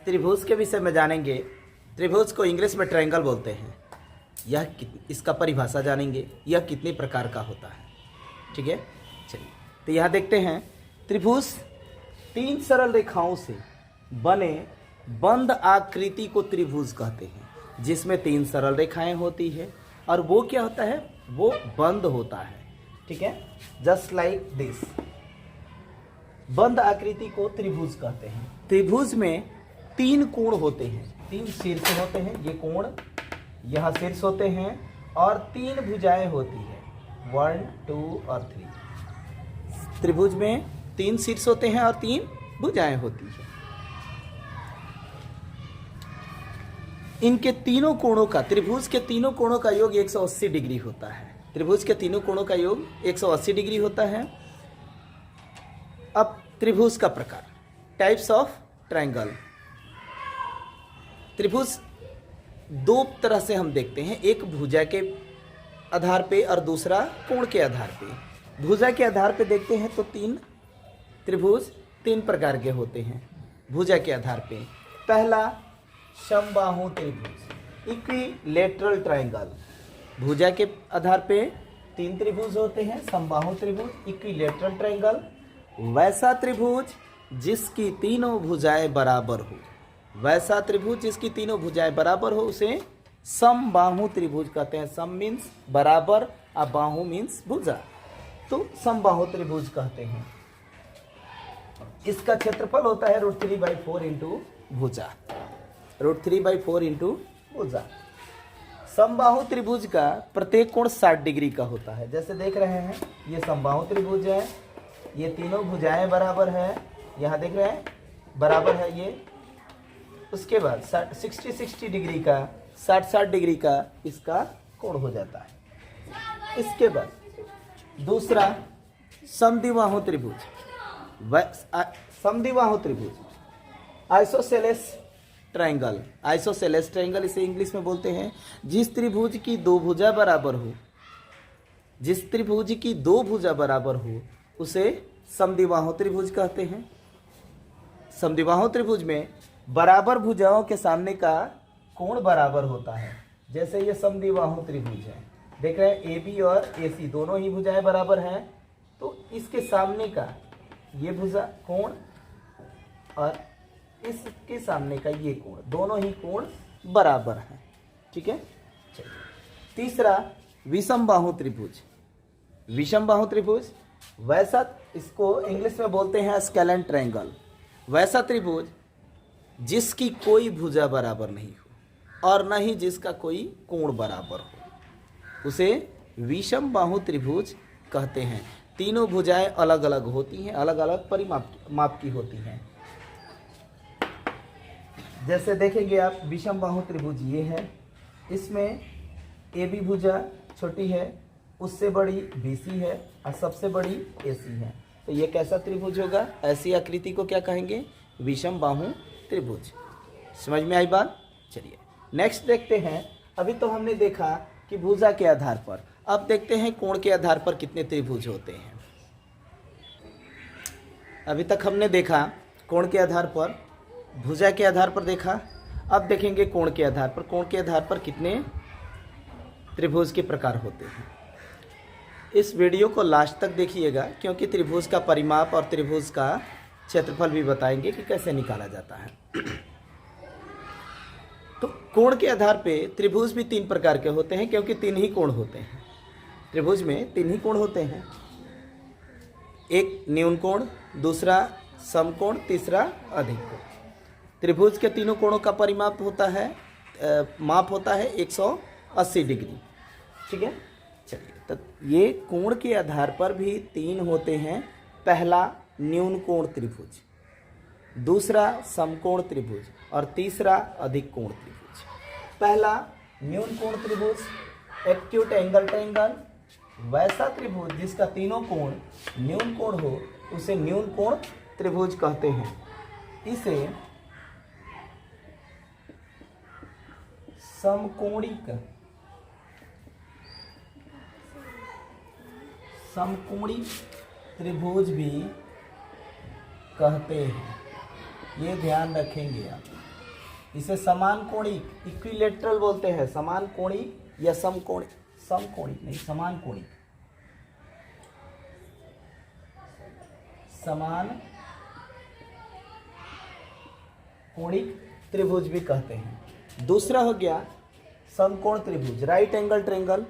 त्रिभुज के विषय में जानेंगे। त्रिभुज को इंग्लिश में ट्रायंगल बोलते हैं। इसका परिभाषा जानेंगे, यह कितने प्रकार का होता है। ठीक है, चलिए तो यहाँ देखते हैं। त्रिभुज 3 सरल रेखाओं से बने बंद आकृति को त्रिभुज कहते हैं, जिसमें 3 सरल रेखाएं होती है और वो क्या होता है, वो बंद होता है। ठीक है, जस्ट लाइक दिस। बंद आकृति को त्रिभुज कहते हैं। त्रिभुज में 3 कोण होते हैं, 3 शीर्ष होते हैं, ये कोण यहाँ शीर्ष होते हैं, और 3 भुजाएं होती है, 1 2 और 3। त्रिभुज में 3 शीर्ष होते हैं और 3 भुजाएं होती है। इनके तीनों कोणों का, त्रिभुज के तीनों कोणों का योग 180 डिग्री होता है। त्रिभुज के तीनों कोणों का योग 180 डिग्री होता है। अब त्रिभुज का प्रकार, टाइप्स ऑफ ट्रायंगल। त्रिभुज 2 तरह से हम देखते हैं, एक भुजा के आधार पे और दूसरा कोण के आधार पे। भुजा के आधार पे देखते हैं तो 3 त्रिभुज 3 प्रकार के होते हैं भुजा के आधार पे। पहला समबाहु त्रिभुज, इक्विलैटरल ट्रायंगल। भुजा के आधार पे 3 त्रिभुज होते हैं, समबाहु त्रिभुज, इक्विलैटरल ट्रायंगल। वैसा त्रिभुज जिसकी तीनों भुजाएं बराबर हो, वैसा त्रिभुज जिसकी तीनों भुजाएं बराबर हो उसे समबाहु त्रिभुज कहते हैं। सम मीन्स बराबर और बाहु मीन्स भुजा, तो समबाहु त्रिभुज कहते हैं। इसका क्षेत्रफल होता है √3/4 इंटू भुजा, √3/4 इंटू भुजा। समबाहु त्रिभुज का प्रत्येक कोण 60 डिग्री का होता है। जैसे देख रहे हैं, ये समबाहु त्रिभुज है, ये तीनों भुजाएं बराबर है, यहाँ देख रहे हैं बराबर है ये। उसके बाद 60 डिग्री का, 60 डिग्री का इसका कोण हो जाता है। इसके बाद दूसरा समद्विबाहु त्रिभुज, समद्विबाहु त्रिभुज, आइसोसेलेस ट्रायंगल। आइसोसेलेस ट्रायंगल इसे इंग्लिश में बोलते हैं। जिस त्रिभुज की 2 भुजा बराबर हो, जिस त्रिभुज की 2 भुजा बराबर हो उसे समद्विबाहु त्रिभुज कहते हैं। समद्विबाहु त्रिभुज में बराबर भुजाओं के सामने का कोण बराबर होता है। जैसे ये समद्विबाहु त्रिभुज है, देख रहे हैं AB और AC दोनों ही भुजाएं बराबर हैं, तो इसके सामने का ये भुजा कोण और इसके सामने का ये कोण, दोनों ही कोण बराबर हैं। ठीक है, चलिए तीसरा विषमबाहु त्रिभुज। विषमबाहु त्रिभुज वैसा, इसको इंग्लिश में बोलते हैं स्केलेन ट्रायंगल। वैसा त्रिभुज जिसकी कोई भुजा बराबर नहीं हो और न ही जिसका कोई कोण बराबर हो उसे विषमबाहु त्रिभुज कहते हैं। तीनों भुजाएं अलग अलग होती हैं, अलग अलग परिमाप की होती हैं। जैसे देखेंगे आप, विषमबाहु त्रिभुज ये है, इसमें AB भुजा छोटी है, उससे बड़ी BC है और सबसे बड़ी AC है। तो ये कैसा त्रिभुज होगा? ऐसी आकृति को क्या कहेंगे? विषमबाहु त्रिभुज। समझ में आई बात? चलिए नेक्स्ट देखते हैं। अभी तो हमने देखा कि भुजा के आधार पर, अब देखते हैं कोण के आधार पर कितने त्रिभुज होते हैं। अभी तक हमने देखा कोण के आधार पर, भुजा के आधार पर देखा, अब देखेंगे कोण के आधार पर। कोण के आधार पर कितने त्रिभुज के प्रकार होते हैं। इस वीडियो को लास्ट तक देखिएगा, क्योंकि त्रिभुज का परिमाप और त्रिभुज का क्षेत्रफल भी बताएंगे कि कैसे निकाला जाता है। तो कोण के आधार पे त्रिभुज भी 3 प्रकार के होते हैं, क्योंकि 3 ही कोण होते हैं। त्रिभुज में 3 ही कोण होते हैं, एक न्यून कोण, दूसरा समकोण, तीसरा अधिक कोण। त्रिभुज के तीनों कोणों का परिमाप होता है, माप होता है 180 डिग्री। ठीक है, चलिए तो ये कोण के आधार पर भी 3 होते हैं। पहला न्यून कोण त्रिभुज, दूसरा समकोण त्रिभुज और तीसरा अधिक कोण त्रिभुज। पहला न्यून कोण त्रिभुज, एक्यूट एंगल ट्रायंगल। वैसा त्रिभुज जिसका तीनों कोण न्यून कोण हो उसे न्यून कोण त्रिभुज कहते हैं। इसे समकोणिक त्रिभुज भी कहते हैं। ये ध्यान रखेंगे आप। इसे समान कोणी इक्विलेटरल बोलते हैं, समान कोणी या समकोणी, समकोणी नहीं समान कोणी, समान कोणिक त्रिभुज भी कहते हैं। दूसरा हो गया समकोण त्रिभुज, राइट एंगल ट्रायंगल,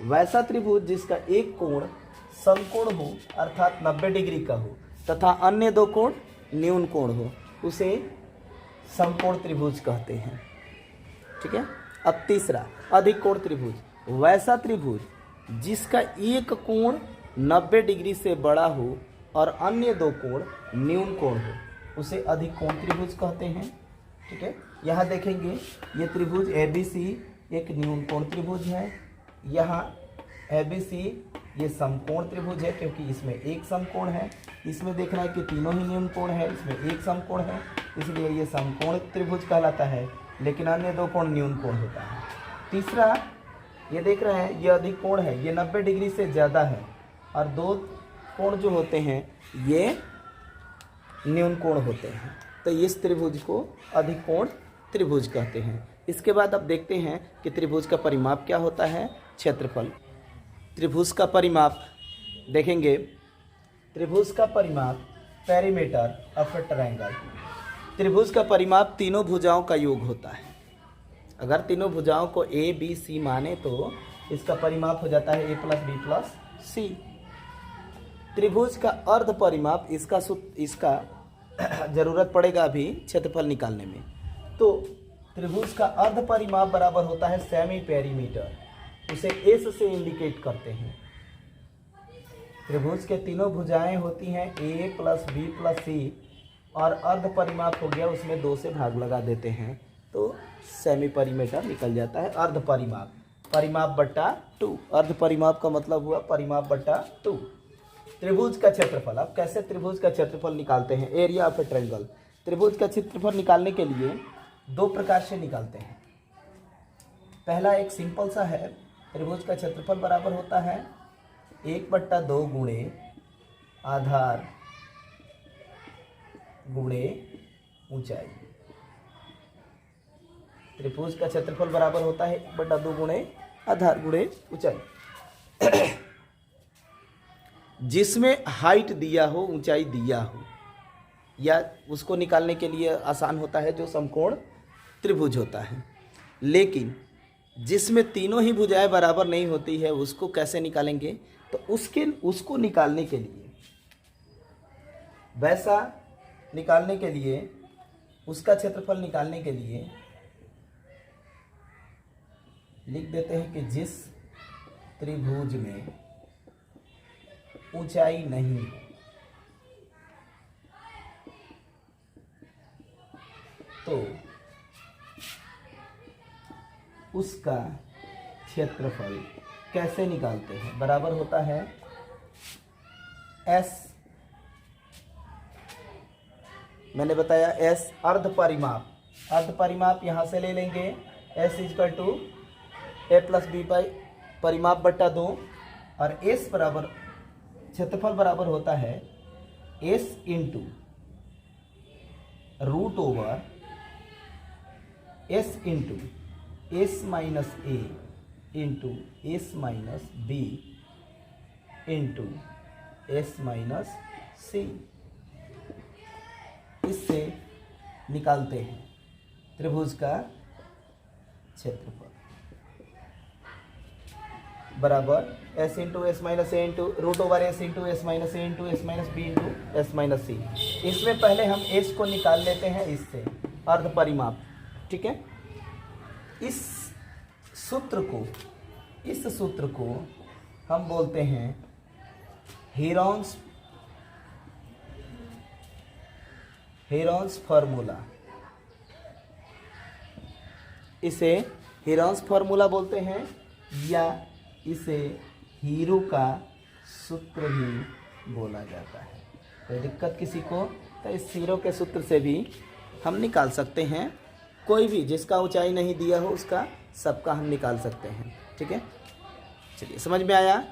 वैसा त्रिभुज जिसका एक कोण समकोण हो अर्थात 90 डिग्री का हो तथा अन्य दो कोण न्यून कोण हो, उसे समकोण त्रिभुज कहते हैं। ठीक है। अब तीसरा अधिक कोण त्रिभुज, वैसा त्रिभुज जिसका एक कोण 90 डिग्री से बड़ा हो और अन्य दो कोण न्यून कोण हो, उसे अधिक कोण त्रिभुज कहते हैं। ठीक है। यहाँ देखेंगे ये त्रिभुज ABC एक न्यून कोण त्रिभुज है, यहाँ ABC ये समकोण त्रिभुज है क्योंकि इसमें एक समकोण है, इसमें देखना है कि तीनों ही न्यून कोण है, इसमें एक समकोण है, इसलिए ये समकोण त्रिभुज कहलाता है, लेकिन अन्य दो कोण न्यून कोण होता है। तीसरा ये देख रहे हैं ये अधिक कोण है, ये 90 डिग्री से ज़्यादा है और दो कोण जो होते हैं ये न्यून कोण होते हैं, तो इस त्रिभुज को अधिक कोण त्रिभुज कहते हैं। इसके बाद अब देखते हैं कि त्रिभुज का परिमाप क्या होता है, क्षेत्रफल। त्रिभुज का परिमाप देखेंगे, त्रिभुज का परिमाप पेरीमीटर ऑफ ए ट्रायंगल, त्रिभुज का परिमाप तीनों भुजाओं का योग होता है। अगर तीनों भुजाओं को ABC माने तो इसका परिमाप हो जाता है A + B + C। त्रिभुज का अर्ध परिमाप, इसका जरूरत पड़ेगा अभी क्षेत्रफल निकालने में, तो त्रिभुज का अर्ध परिमाप बराबर होता है सेमी पेरीमीटर, उसे S से इंडिकेट करते हैं। त्रिभुज के तीनों भुजाएं होती हैं A + B + C और अर्ध परिमाप हो गया उसमें 2 से भाग लगा देते हैं तो सेमी पेरीमीटर निकल जाता है। अर्ध परिमाप, परिमाप बट्टा 2, अर्ध परिमाप का मतलब हुआ परिमाप बट्टा 2। त्रिभुज का क्षेत्रफल, अब कैसे त्रिभुज का क्षेत्रफल निकालते हैं, एरिया ऑफ ए ट्रायंगल। त्रिभुज का क्षेत्रफल निकालने के लिए 2 प्रकार से निकालते हैं। पहला एक सिंपल सा है, त्रिभुज का क्षेत्रफल बराबर होता है 1/2 गुणे आधार गुणे ऊंचाई। त्रिभुज का क्षेत्रफल बराबर होता है 1/2 गुणे आधार गुणे ऊंचाई। जिसमें हाइट दिया हो, ऊंचाई दिया हो, या उसको निकालने के लिए आसान होता है जो समकोण त्रिभुज होता है। लेकिन जिसमें तीनों ही भुजाएं बराबर नहीं होती है उसको कैसे निकालेंगे, तो उसको निकालने के लिए, वैसा निकालने के लिए, उसका क्षेत्रफल निकालने के लिए लिख देते हैं कि जिस त्रिभुज में ऊंचाई नहीं है तो उसका क्षेत्रफल कैसे निकालते हैं, बराबर होता है S, मैंने बताया S अर्ध परिमाप, अर्ध परिमाप यहां से ले लेंगे S = A + B परिमाप बट्टा 2 और S बराबर क्षेत्रफल बराबर होता है S × √/S × S - A × S - B × S - C। इससे निकालते हैं त्रिभुज का क्षेत्रफल बराबर S × S - A × √/S × S - A × S - B × S - C। इसमें पहले हम S को निकाल लेते हैं इससे, अर्ध परिमाप। ठीक है। इस सूत्र को हम बोलते हैं हेरॉन्स फार्मूला। इसे हेरॉन्स फार्मूला बोलते हैं या इसे हीरो का सूत्र भी बोला जाता है। कोई दिक्कत किसी को, तो इस हीरो के सूत्र से भी हम निकाल सकते हैं, कोई भी जिसका ऊंचाई नहीं दिया हो उसका सबका हम निकाल सकते हैं। ठीक है। चलिए, समझ में आया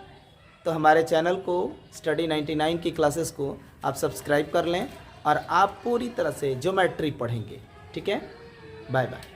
तो हमारे चैनल को स्टडी 99 की क्लासेस को आप सब्सक्राइब कर लें और आप पूरी तरह से ज्योमेट्री पढ़ेंगे। ठीक है। Bye bye.